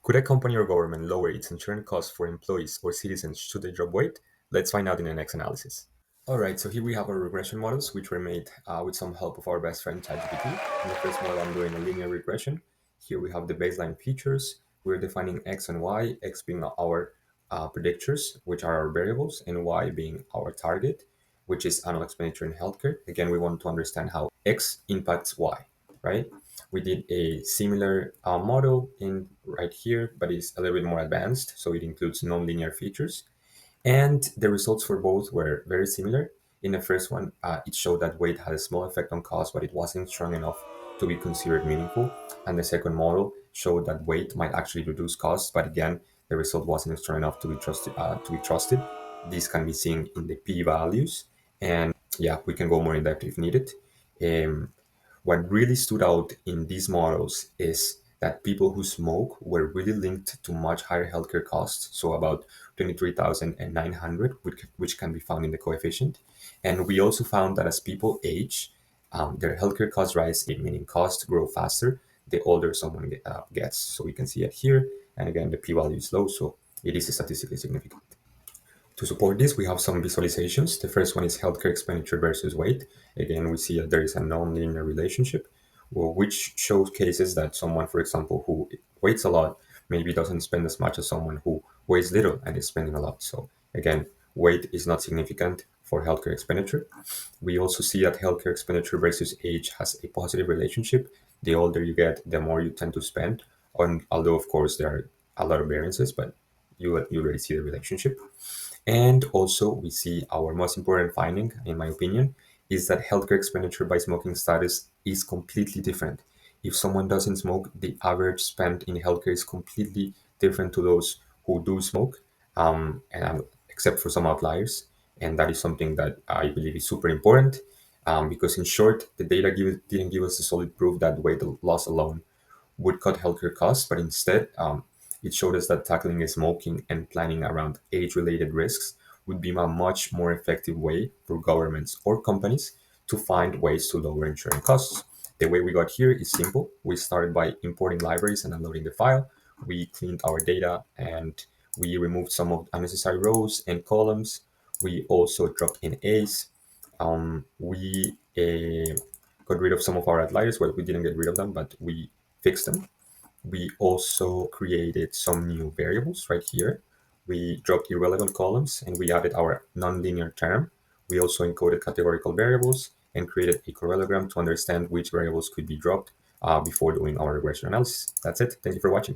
Could a company or government lower its insurance costs for employees or citizens should they drop weight? Let's find out in the next analysis. All right, so here we have our regression models, which were made with some help of our best friend ChatGPT. In the first model, I'm doing a linear regression. Here we have the baseline features. We're defining x and y, x being our predictors, which are our variables, and y being our target, which is annual expenditure in healthcare. Again, we want to understand how x impacts y, right? We did a similar model in right here, but it's a little bit more advanced. So it includes nonlinear features. And the results for both were very similar. In the first one, it showed that weight had a small effect on cost, but it wasn't strong enough to be considered meaningful. And the second model showed that weight might actually reduce costs, but again, the result wasn't strong enough to be trusted. This can be seen in the p-values, and yeah, we can go more in depth if needed. Um, what really stood out in these models is that people who smoke were really linked to much higher healthcare costs, so about 23,900, which can be found in the coefficient. And we also found that as people age, their healthcare costs rise, meaning costs grow faster the older someone gets. So we can see it here. And again, the p-value is low, so it is statistically significant. To support this, we have some visualizations. The first one is healthcare expenditure versus weight. Again, we see that there is a non-linear relationship, which shows cases that someone, for example, who weighs a lot, maybe doesn't spend as much as someone who weighs little and is spending a lot. So again, weight is not significant for healthcare expenditure. We also see that healthcare expenditure versus age has a positive relationship. The older you get, the more you tend to spend. Although, of course, there are a lot of variances, but you already see the relationship. And also, we see our most important finding, in my opinion, is that healthcare expenditure by smoking status is completely different. If someone doesn't smoke, the average spend in healthcare is completely different to those who do smoke, except for some outliers. And that is something that I believe is super important because, in short, the data didn't give us a solid proof that weight loss alone would cut healthcare costs, but instead, it showed us that tackling smoking and planning around age-related risks would be a much more effective way for governments or companies to find ways to lower insurance costs. The way we got here is simple. We started by importing libraries and unloading the file. We cleaned our data and we removed some of unnecessary rows and columns. We also dropped in A's. We got rid of some of our outliers. Well, we didn't get rid of them, but we fixed them. We also created some new variables right here. We dropped irrelevant columns and we added our nonlinear term. We also encoded categorical variables and created a parallelogram to understand which variables could be dropped before doing our regression analysis. That's it. Thank you for watching.